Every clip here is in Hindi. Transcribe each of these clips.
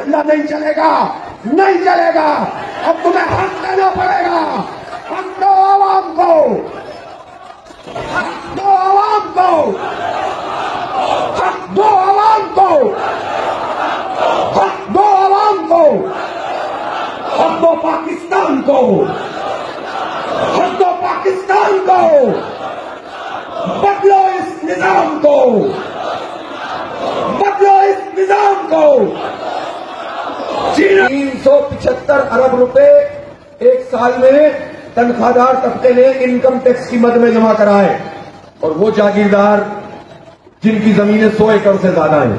धंधा नहीं चलेगा, नहीं चलेगा। अब तुम्हें हक देना पड़ेगा। हक दो आवाम को, हक दो आवाम को, हक दो आवाम को, हक दो आवाम को, हक दो पाकिस्तान को, हक दो पाकिस्तान को। बदलो इस निजाम को, बदलो इस निजाम को। 375 अरब रुपए एक साल में तनख्वाहदार तबके ने इनकम टैक्स की मद में जमा कराए, और वो जागीरदार जिनकी जमीनें 100 एकड़ से ज्यादा हैं,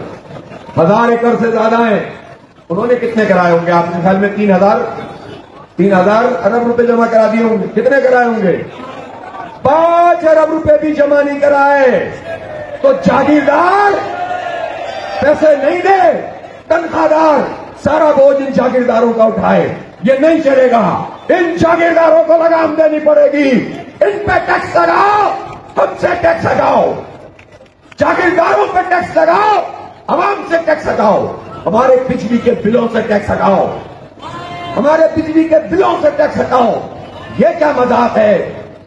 1000 एकड़ से ज्यादा हैं, उन्होंने कितने कराए होंगे आपके ख्याल में? 3,000 अरब रुपए जमा करा दिए होंगे। कितने कराए होंगे? 5 अरब रुपए भी जमा नहीं कराए। तो जागीरदार पैसे नहीं दे, तनख्वाहदार सारा बोझ इन जागीरदारों का उठाए। ये नहीं चलेगा। इन जागीरदारों को लगाम देनी पड़ेगी। इन पे टैक्स लगाओ, हमसे टैक्स लगाओ, जागीरदारों पे टैक्स लगाओ, आवाम से टैक्स लगाओ, हमारे बिजली के बिलों से टैक्स लगाओ, हमारे बिजली के बिलों से टैक्स हटाओ। ये क्या मजाक है?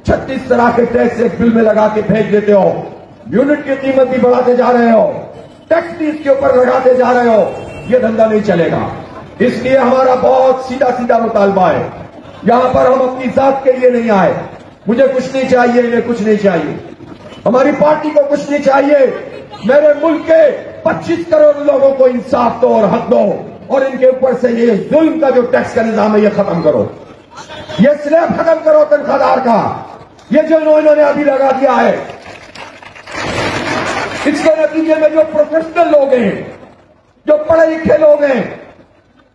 36 तरह के टैक्स एक बिल में लगा के भेज देते हो, यूनिट की कीमत भी बढ़ाते जा रहे हो, टैक्स भी इसके ऊपर लगाते जा रहे हो। ये धंधा नहीं चलेगा। इसलिए हमारा बहुत सीधा सीधा मुतालबा है। यहां पर हम अपनी जात के लिए नहीं आए। मुझे कुछ नहीं चाहिए, इन्हें कुछ नहीं चाहिए, हमारी पार्टी को कुछ नहीं चाहिए। मेरे मुल्क के 25 करोड़ लोगों को इंसाफ दो और हक दो, और इनके ऊपर से ये जुल्म का जो टैक्स का निजाम है ये खत्म करो, ये स्लैब खत्म करो तनख्वाहदार का। ये जो इन्होंने अभी लगा दिया है, इसके नतीजे में जो प्रोफेशनल लोग हैं, जो पढ़े लिखे लोग हैं,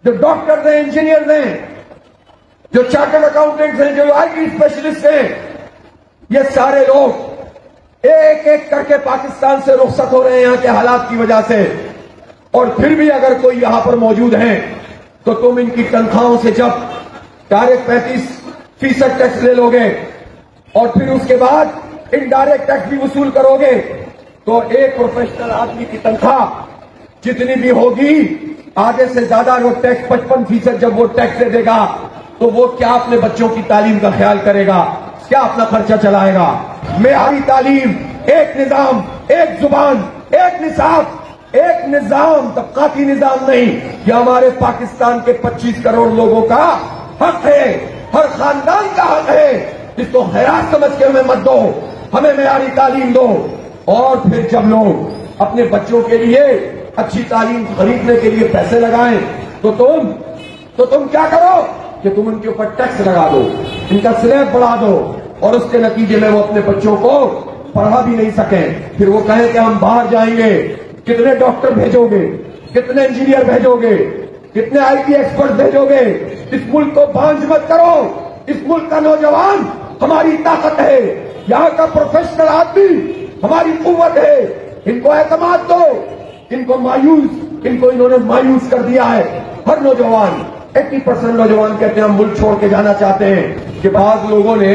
जो डॉक्टर्स हैं, इंजीनियर्स हैं, जो चार्टर्ड अकाउंटेंट्स हैं, जो आईटी स्पेशलिस्ट हैं, ये सारे लोग एक एक करके पाकिस्तान से रुखसत हो रहे हैं यहां के हालात की वजह से। और फिर भी अगर कोई यहां पर मौजूद है तो तुम इनकी तनख्वाहों से जब डायरेक्ट 35% टैक्स ले लोगे और फिर उसके बाद इनडायरेक्ट टैक्स भी वसूल करोगे, तो एक प्रोफेशनल आदमी की तनख्वाह जितनी भी होगी, आधे से ज्यादा वो टैक्स 55% जब वो टैक्स दे देगा, तो वो क्या अपने बच्चों की तालीम का ख्याल करेगा? क्या अपना खर्चा चलाएगा? मेयारी तालीम, एक निजाम, एक जुबान, एक निसाब, एक निजाम, तबकाती निजाम नहीं। ये हमारे पाकिस्तान के 25 करोड़ लोगों का हक है, हर खानदान का हक है। इसको खैरात समझ के हमें मत दो, हमें मेयारी तालीम दो। और फिर जब लोग अपने बच्चों के लिए अच्छी तालीम खरीदने के लिए पैसे लगाएं, तो तुम क्या करो कि तुम उनके ऊपर टैक्स लगा दो, इनका स्लैब बढ़ा दो, और उसके नतीजे में वो अपने बच्चों को पढ़ा भी नहीं सके। फिर वो कहें कि हम बाहर जाएंगे। कितने डॉक्टर भेजोगे? कितने इंजीनियर भेजोगे? कितने आईटी एक्सपर्ट भेजोगे? इस मुल्क को बांझ मत करो। इस मुल्क का नौजवान हमारी ताकत है, यहां का प्रोफेशनल आदमी हमारी कुव्वत है। इनको एतमाद दो, इनको इन्होंने मायूस कर दिया है। हर नौजवान, 80% नौजवान कहते हैं हम मुल्क छोड़ के जाना चाहते हैं। कि बाद लोगों ने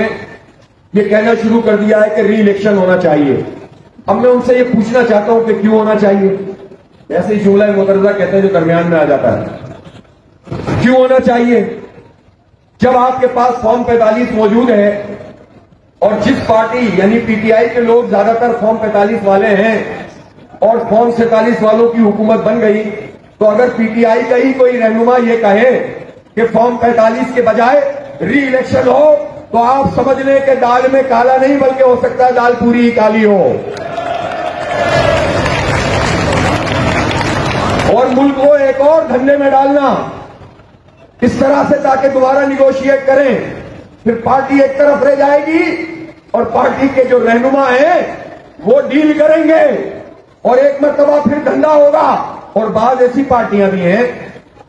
ये कहना शुरू कर दिया है कि री इलेक्शन होना चाहिए। अब मैं उनसे ये पूछना चाहता हूं कि क्यों होना चाहिए? ऐसे ही जुमला मुतरजा कहते हैं जो दरमियान में आ जाता है। क्यों होना चाहिए? जब आपके पास फॉर्म 45 मौजूद है और जिस पार्टी यानी पीटीआई के लोग ज्यादातर फॉर्म 45 वाले हैं और फॉर्म 47 वालों की हुकूमत बन गई, तो अगर पीटीआई का ही कोई रहनुमा ये कहे कि फॉर्म 45 के बजाय री इलेक्शन हो, तो आप समझ लें कि दाल में काला नहीं बल्कि हो सकता है दाल पूरी ही काली हो। और मुल्क को एक और धंधे में डालना इस तरह से ताकि दोबारा निगोशिएट करें। फिर पार्टी एक तरफ रह जाएगी और पार्टी के जो रहनुमा हैं वो डील करेंगे और एक मरतबा फिर धंधा होगा। और बाद ऐसी पार्टियां भी हैं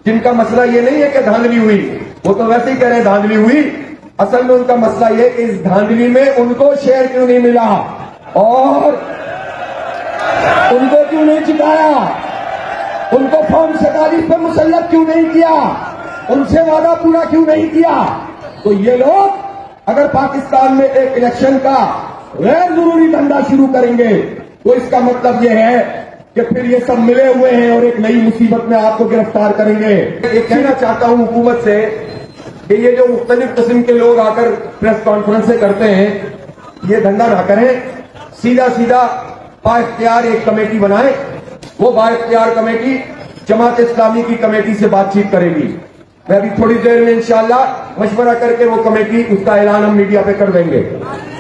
जिनका मसला ये नहीं है कि धांधली हुई, वो तो वैसे ही कह रहे हैं धांधली हुई। असल में उनका मसला ये कि इस धांधली में उनको शेयर क्यों नहीं मिला और उनको क्यों नहीं जिताया, उनको फॉर्म 47 पर मुसल्लत क्यों नहीं किया, उनसे वादा पूरा क्यों नहीं किया। तो ये लोग अगर पाकिस्तान में एक इलेक्शन का गैर जरूरी धंधा शुरू करेंगे तो इसका मतलब यह है कि फिर ये सब मिले हुए हैं और एक नई मुसीबत में आपको गिरफ्तार करेंगे। ये कहना चाहता हूं हुकूमत से कि ये जो मुख्तलिफ किस्म के लोग आकर प्रेस कॉन्फ्रेंसें करते हैं, ये धंधा ना करें। सीधा सीधा बाइख्तियार एक कमेटी बनाएं। वो बाइख्तियार कमेटी जमात इस्लामी की कमेटी से बातचीत करेगी। मैं अभी थोड़ी देर में इंशाअल्लाह मशवरा करके वो कमेटी, उसका ऐलान हम मीडिया पे कर देंगे।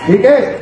ठीक है।